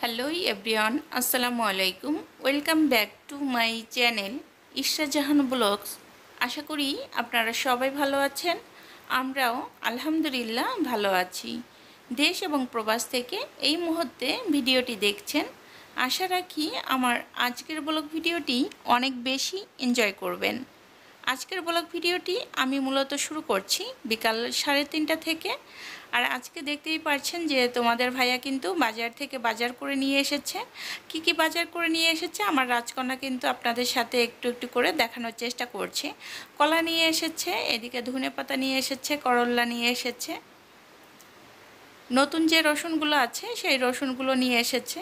Hello everyone, আসসালামু আলাইকুম। Welcome back to my channel Ishra Jahan blogs. আশা করি আপনারা সবাই ভালো আছেন। আমরাও আলহামদুলিল্লাহ ভালো আছি। দেশ এবং প্রবাস থেকে এই মুহূর্তে ভিডিওটি দেখছেন। আশা রাখি আমার আজকের ব্লগ ভিডিওটি অনেক বেশি এনজয় করবেন। আজকের ব্লগ ভিডিওটি আমি মূলত শুরু করছি বিকাল 3:30 থেকে। আর আজকে দেখতেই পাচ্ছেন যে তোমাদের ভাইয়া কিন্তু বাজার থেকে বাজার করে নিয়ে এসেছে। কি বাজার করে নিয়ে এসেছে আমার রাজকন্যা কিন্তু আপনাদের সাথে একটু একটু করে দেখানোর চেষ্টা করছে। কলা নিয়ে এসেছে, এদিকে ধনেপাতা নিয়ে এসেছে, করল্লা নিয়ে এসেছে, নতুন যে রসুনগুলো আছে সেই রসুনগুলো নিয়ে এসেছে,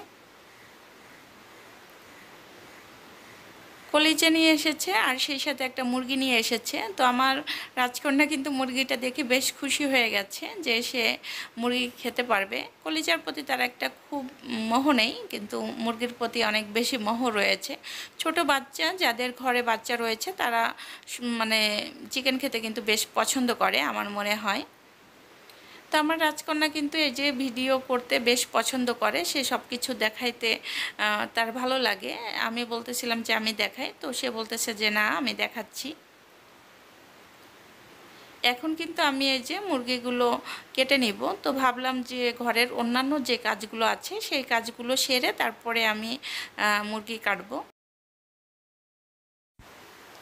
কলিজা নিয়ে এসেছে, আর সেই সাথে একটা মুরগি নিয়ে এসেছে। তো আমার রাজকন্যা কিন্তু মুরগিটা দেখে বেশ খুশি হয়ে গেছে যে সে মুরগি খেতে পারবে। কলিজার প্রতি তার একটা খুব মোহ নেই, কিন্তু মুরগির প্রতি অনেক বেশি মোহ রয়েছে। ছোট বাচ্চা যাদের ঘরে বাচ্চা রয়েছে তারা মানে চিকেন খেতে কিন্তু বেশ পছন্দ করে আমার মনে হয়। তো আমার রাজকন্যা কিন্তু এই যে ভিডিও করতে বেশ পছন্দ করে, সে সব কিছু দেখাইতে তার ভালো লাগে। আমি বলতেছিলাম যে আমি দেখাই, তো সে বলতেছে যে না আমি দেখাচ্ছি। এখন কিন্তু আমি এই যে মুরগিগুলো কেটে নিব, তো ভাবলাম যে ঘরের অন্যান্য যে কাজগুলো আছে সেই কাজগুলো সেরে তারপরে আমি মুরগি কাটবো।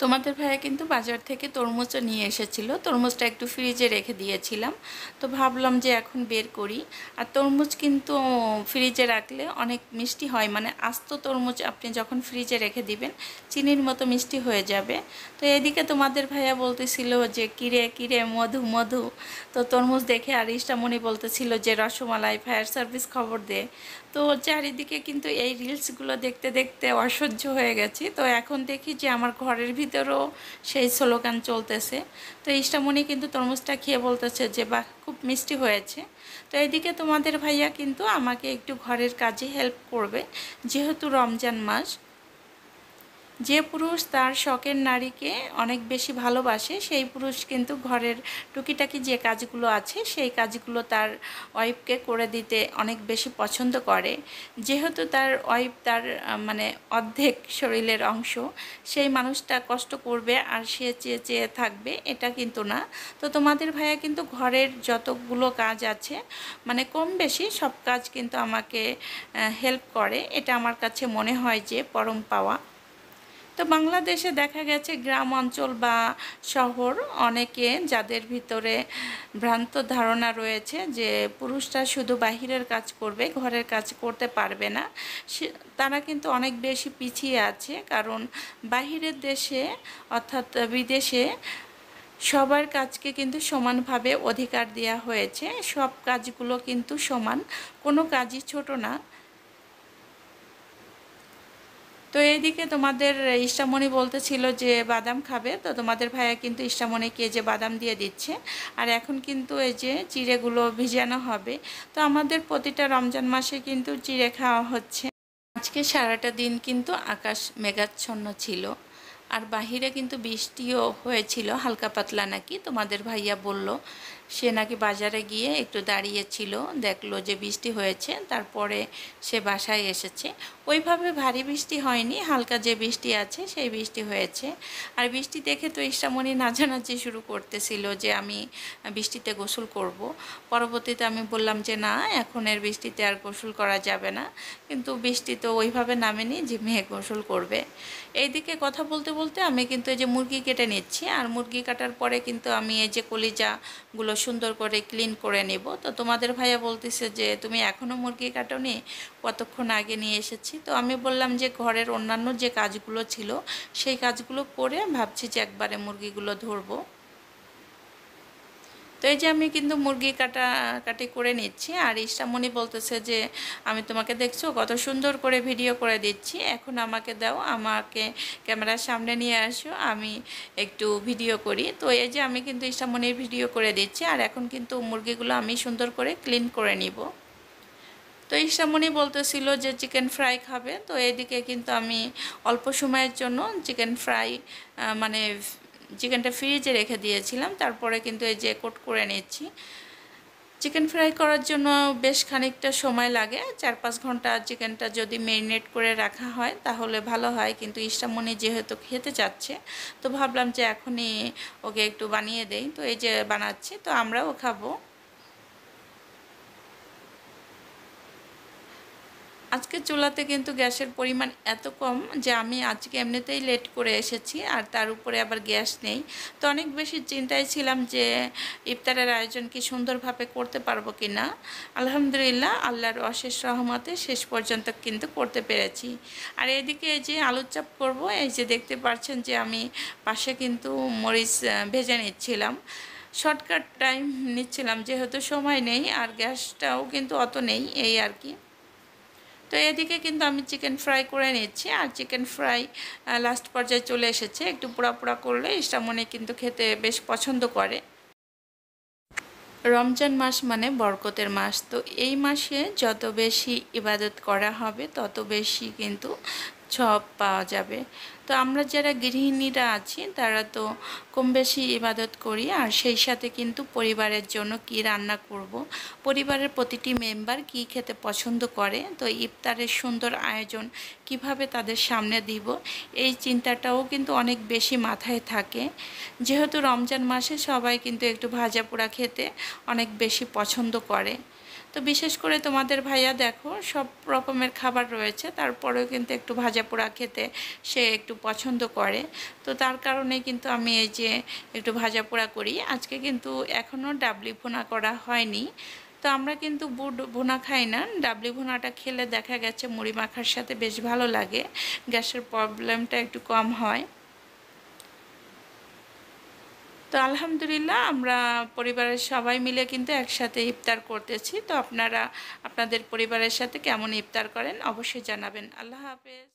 তোমাদের ভাইয়া কিন্তু বাজার থেকে তরমুজও নিয়ে এসেছিল, তরমুজটা একটু ফ্রিজে রেখে দিয়েছিলাম, তো ভাবলাম যে এখন বের করি। আর তরমুজ কিন্তু ফ্রিজে রাখলে অনেক মিষ্টি হয়, মানে আস্ত তরমুজ আপনি যখন ফ্রিজে রেখে দিবেন চিনির মতো মিষ্টি হয়ে যাবে। তো এদিকে তোমাদের ভাইয়া বলতেছিল যে কিরে কিরে মধু মধু, তো তরমুজ দেখে আর ইষ্টামণি বলতেছিল যে রসমালাই ফায়ার সার্ভিস খবর দে। তো চারিদিকে কিন্তু এই রিলসগুলো দেখতে দেখতে অসহ্য হয়ে গেছি। তো এখন দেখি যে আমার ঘরের ভিতরেও সেই স্লোগান চলতেছে। তো ইষ্টামণি কিন্তু তরমুজটা খেয়ে বলতেছে যে বাহ খুব মিষ্টি হয়েছে। তো এইদিকে তোমাদের ভাইয়া কিন্তু আমাকে একটু ঘরের কাজে হেল্প করবে, যেহেতু রমজান মাস। যে পুরুষ তার শখের নারীকে অনেক বেশি ভালোবাসে সেই পুরুষ কিন্তু ঘরের টুকিটাকি যে কাজগুলো আছে সেই কাজগুলো তার ওয়াইফকে করে দিতে অনেক বেশি পছন্দ করে। যেহেতু তার ওয়াইফ তার মানে অর্ধেক শরীরের অংশ, সেই মানুষটা কষ্ট করবে আর সে চেয়ে চেয়ে থাকবে এটা কিন্তু না। তো তোমাদের ভাইয়া কিন্তু ঘরের যতগুলো কাজ আছে মানে কম বেশি সব কাজ কিন্তু আমাকে হেল্প করে। এটা আমার কাছে মনে হয় যে পরম পাওয়া। তো বাংলাদেশে দেখা গেছে গ্রাম অঞ্চল বা শহর অনেকে যাদের ভিতরে ভ্রান্ত ধারণা রয়েছে যে পুরুষরা শুধু বাহিরের কাজ করবে, ঘরের কাজ করতে পারবে না, তারা কিন্তু অনেক বেশি পিছিয়ে আছে। কারণ বাহিরের দেশে অর্থাৎ বিদেশে সবার কাজকে কিন্তু সমানভাবে অধিকার দেওয়া হয়েছে, সব কাজগুলো কিন্তু সমান, কোনো কাজই ছোট না। তো এইদিকে তোমাদের ইষ্টামণি বলতেছিল যে বাদাম খাবে, তো তোমাদের ভাইয়া কিন্তু ইষ্টামণিকে যে বাদাম দিয়ে দিচ্ছে। আর এখন কিন্তু এই যে চিড়েগুলো ভিজানো হবে। তো আমাদের প্রতিটা রমজান মাসে কিন্তু চিড়ে খাওয়া হচ্ছে। আজকে সারাটা দিন কিন্তু আকাশ মেঘাচ্ছন্ন ছিল, আর বাহিরে কিন্তু বৃষ্টিও হয়েছিল হালকা পাতলা নাকি। তোমাদের ভাইয়া বলল সে নাকি বাজারে গিয়ে একটু দাঁড়িয়েছিল, দেখলো যে বৃষ্টি হয়েছে, তারপরে সে বাসায় এসেছে। ওইভাবে ভারী বৃষ্টি হয়নি, হালকা যে বৃষ্টি আছে সেই বৃষ্টি হয়েছে। আর বৃষ্টি দেখে তো ইষ্টামণি নাচানাচি শুরু করতেছিল যে আমি বৃষ্টিতে গোসল করব। পরবর্তীতে আমি বললাম যে না এখনের বৃষ্টিতে আর গোসল করা যাবে না, কিন্তু বৃষ্টি তো ওইভাবে নামেনি যে মেয়ে গোসল করবে। এইদিকে কথা বলতে বলতে আমি কিন্তু এই যে মুরগি কেটে নিচ্ছি, আর মুরগি কাটার পরে কিন্তু আমি এই যে কলিজাগুলো সুন্দর করে ক্লিন করে নেব। তো তোমাদের ভাইয়া বলতেছে যে তুমি এখনও মুরগি কাটোনি, কতক্ষণ আগে নিয়ে এসেছি। তো আমি বললাম যে ঘরের অন্যান্য যে কাজগুলো ছিল সেই কাজগুলো করে ভাবছি যে একবারে মুরগিগুলো ধরবো। তো এই যে আমি কিন্তু মুরগি কাটাকাটি করে নিচ্ছি, আর ইষ্টামণি বলতেছে যে আমি তোমাকে দেখছো কত সুন্দর করে ভিডিও করে দিচ্ছি, এখন আমাকে দাও, আমাকে ক্যামেরার সামনে নিয়ে আসো, আমি একটু ভিডিও করি। তো এই যে আমি কিন্তু ইষ্টামণির ভিডিও করে দিচ্ছি, আর এখন কিন্তু মুরগিগুলো আমি সুন্দর করে ক্লিন করে নিব। তো ইষ্টামণি বলতেছিল যে চিকেন ফ্রাই খাবে, তো এদিকে কিন্তু আমি অল্প সময়ের জন্য চিকেন ফ্রাই মানে চিকেনটা ফ্রিজে রেখে দিয়েছিলাম, তারপরে কিন্তু এই যে কোট করে নিচ্ছি। চিকেন ফ্রাই করার জন্য বেশ খানিকটা সময় লাগে, 4-5 ঘন্টা চিকেনটা যদি ম্যারিনেট করে রাখা হয় তাহলে ভালো হয়। কিন্তু ইষ্টামণি যেহেতু খেতে চাচ্ছে, তো ভাবলাম যে এখনই ওকে একটু বানিয়ে দেই। তো এই যে বানাচ্ছি, তো আমরাও খাবো। আজকে চুলাতে কিন্তু গ্যাসের পরিমাণ এত কম যে আমি আজকে এমনিতেই লেট করে এসেছি, আর তার উপরে আবার গ্যাস নেই। তো অনেক বেশি চিন্তায় ছিলাম যে ইফতারের আয়োজন কি সুন্দরভাবে করতে পারবো কি না। আলহামদুলিল্লাহ, আল্লাহর অশেষ রহমতে শেষ পর্যন্ত কিন্তু করতে পেরেছি। আর এদিকে এই যে আলুর চপ করবো, এই যে দেখতে পাচ্ছেন যে আমি পাশে কিন্তু মরিচ ভেজে নিচ্ছিলাম। শর্টকাট টাইম নিচ্ছিলাম যেহেতু সময় নেই, আর গ্যাসটাও কিন্তু অত নেই, এই আর কি। তো এদিকে কিন্তু আমি চিকেন ফ্রাই করে নিচ্ছি, আর চিকেন ফ্রাই লাস্ট পর্যায়ে চলে এসেছে। একটু পোড়া পোড়া করলে ইষ্টামণি কিন্তু খেতে বেশ পছন্দ করে। রমজান মাস মানে বরকতের মাস, তো এই মাসে যত বেশি ইবাদত করা হবে তত বেশি কিন্তু সব পাওয়া যাবে। তো আমরা যারা গৃহিণীরা আছি তারা তো কম বেশি ইবাদত করি, আর সেই সাথে কিন্তু পরিবারের জন্য কি রান্না করব, পরিবারের প্রতিটি মেম্বার কি খেতে পছন্দ করে, তো ইফতারের সুন্দর আয়োজন কিভাবে তাদের সামনে দিব, এই চিন্তাটাও কিন্তু অনেক বেশি মাথায় থাকে। যেহেতু রমজান মাসে সবাই কিন্তু একটু ভাজা পোড়া খেতে অনেক বেশি পছন্দ করে। তো বিশেষ করে তোমাদের ভাইয়া দেখো সব রকমের খাবার রয়েছে, তারপরেও কিন্তু একটু ভাজা পোড়া খেতে সে একটু পছন্দ করে। তো তার কারণে কিন্তু আমি এই যে একটু ভাজা পোড়া করি। আজকে কিন্তু এখনও ডাবলি ভুনা করা হয়নি। তো আমরা কিন্তু বুট ভুনা খাই না, ডাবলি ভুনাটা খেলে দেখা গেছে মুড়ি মাখার সাথে বেশ ভালো লাগে, গ্যাসের প্রবলেমটা একটু কম হয়। তো আলহামদুলিল্লাহ, আমরা পরিবারের সবাই মিলে কিন্তু একসাথে ইফতার করতেছি। তো আপনারা আপনাদের পরিবারের সাথে কেমন ইফতার করেন অবশ্যই জানাবেন। আল্লাহ হাফেজ।